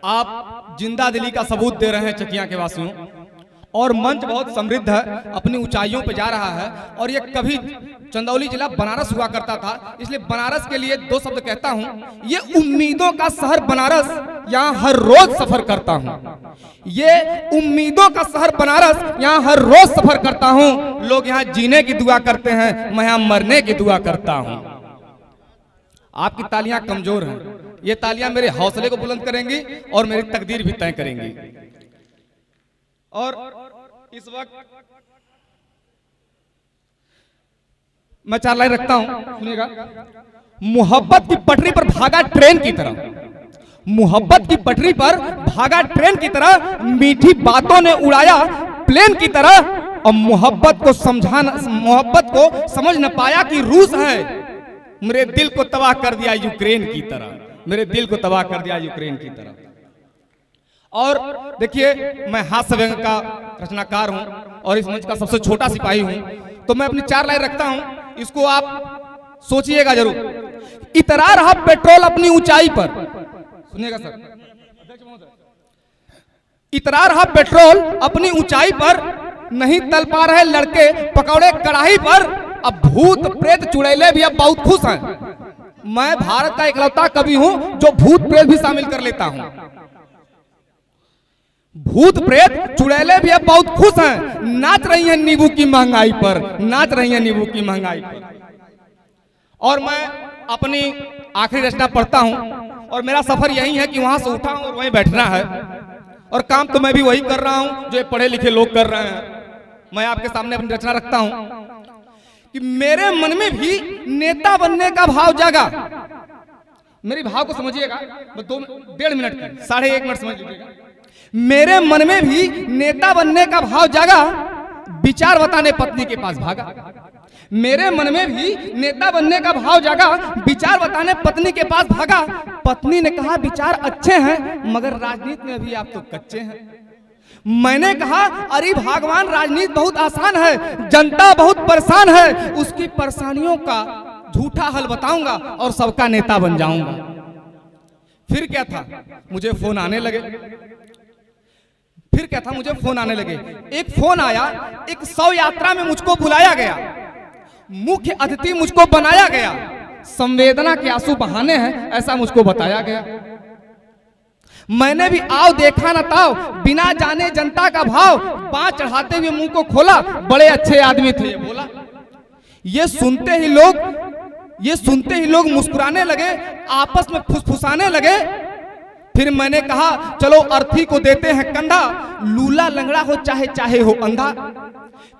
आप जिंदा दिली का सबूत दे रहे हैं चकिया के वासियों, और मंच बहुत समृद्ध है, अपनी ऊंचाइयों पर जा रहा है। और ये कभी चंदौली जिला बनारस हुआ करता था, इसलिए बनारस के लिए दो शब्द कहता हूं। ये उम्मीदों का शहर बनारस, यहाँ हर रोज सफर करता हूं। ये उम्मीदों का शहर बनारस, यहाँ हर रोज सफर करता हूं। लोग यहाँ जीने की दुआ करते हैं, मैं यहाँ मरने की दुआ करता हूं। आपकी तालियां कमजोर हैं, ये तालियां मेरे हौसले को बुलंद करेंगी और मेरी तकदीर भी तय करेंगी। और इस वक्त मैं 4 लाइन रखता हूं, सुनिएगा। मोहब्बत की पटरी पर भागा ट्रेन की तरह, मोहब्बत की पटरी पर भागा ट्रेन की तरह, मीठी बातों ने उड़ाया प्लेन की तरह। और मोहब्बत को समझ न पाया कि रूस है, मेरे दिल को तबाह कर दिया यूक्रेन की तरह, मेरे दिल को तबाह कर दिया यूक्रेन की तरह। और देखिए, मैं हास्य व्यंग का रचनाकार हूं और इस मंच का सबसे छोटा सिपाही हूं, तो मैं अपनी 4 लाइन रखता हूं, इसको आप सोचिएगा जरूर। इतरा रहा पेट्रोल अपनी ऊंचाई पर, सुनिएगा सर, इतरा रहा पेट्रोल अपनी ऊंचाई पर, नहीं तल पा रहे लड़के पकौड़े कढ़ाई पर। अब भूत प्रेत चुड़ैले भी अब बहुत खुश हैं। मैं भारत का इकलौता कवि हूं जो भूत प्रेत भी शामिल कर लेता हूं। भूत प्रेत चुड़ैले भी अब बहुत खुश हैं, नाच रही हैं नींबू की महंगाई पर, नाच रही हैं नींबू की महंगाई पर। और मैं अपनी आखिरी रचना पढ़ता हूं, और मेरा सफर यही है कि वहां से उठा और वहीं बैठना है। और काम तो मैं भी वही कर रहा हूं जो पढ़े लिखे लोग कर रहे हैं। मैं आपके सामने अपनी रचना रखता हूं कि मेरे मन में भी नेता बनने का भाव जागा। मेरी भाव को समझिएगा, 1.5 मिनट की 1.5 मिनट समझ लीजिएगा। मेरे मन में भी नेता बनने का भाव जागा, विचार बताने पत्नी के पास भागा। मेरे मन में भी नेता बनने का भाव जागा, विचार बताने पत्नी के पास भागा। पत्नी ने कहा विचार अच्छे हैं, मगर राजनीति में अभी आप तो कच्चे हैं। मैंने कहा अरे भगवान, राजनीति बहुत आसान है, जनता बहुत परेशान है, उसकी परेशानियों का झूठा हल बताऊंगा और सबका नेता बन जाऊंगा। फिर क्या था, मुझे फोन आने लगे। फिर क्या था, मुझे फोन आने लगे। एक फोन आया, एक 100 यात्रा में मुझको बुलाया गया, मुख्य अतिथि मुझको बनाया गया। संवेदना के आंसू बहाने हैं ऐसा मुझको बताया गया। मैंने भी आओ देखा न ताओ, बिना जाने जनता का भाव, बाँह चढ़ाते हुए मुंह को खोला, बड़े अच्छे आदमी थे ये बोला। ये सुनते ही लोग मुस्कुराने लगे, आपस में फुसफुसाने लगे। फिर मैंने कहा चलो अर्थी को देते हैं कंधा, लूला लंगड़ा हो चाहे हो अंधा।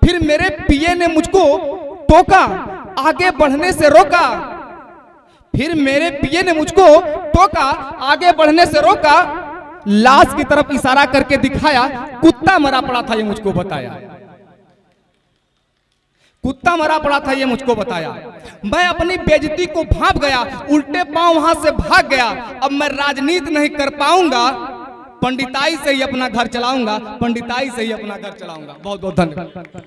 फिर मेरे पीए ने मुझको टोका, आगे बढ़ने से रोका। फिर मेरे पीए ने मुझको टोका, आगे बढ़ने से रोका। लाश की तरफ इशारा करके दिखाया, कुत्ता मरा पड़ा था ये मुझको बताया। कुत्ता मरा पड़ा था ये मुझको बताया। मैं अपनी बेइज्जती को भांप गया, उल्टे पांव वहां से भाग गया। अब मैं राजनीति नहीं कर पाऊंगा, पंडिताई से ही अपना घर चलाऊंगा, पंडिताई से ही अपना घर चलाऊंगा। बहुत बहुत धन्यवाद।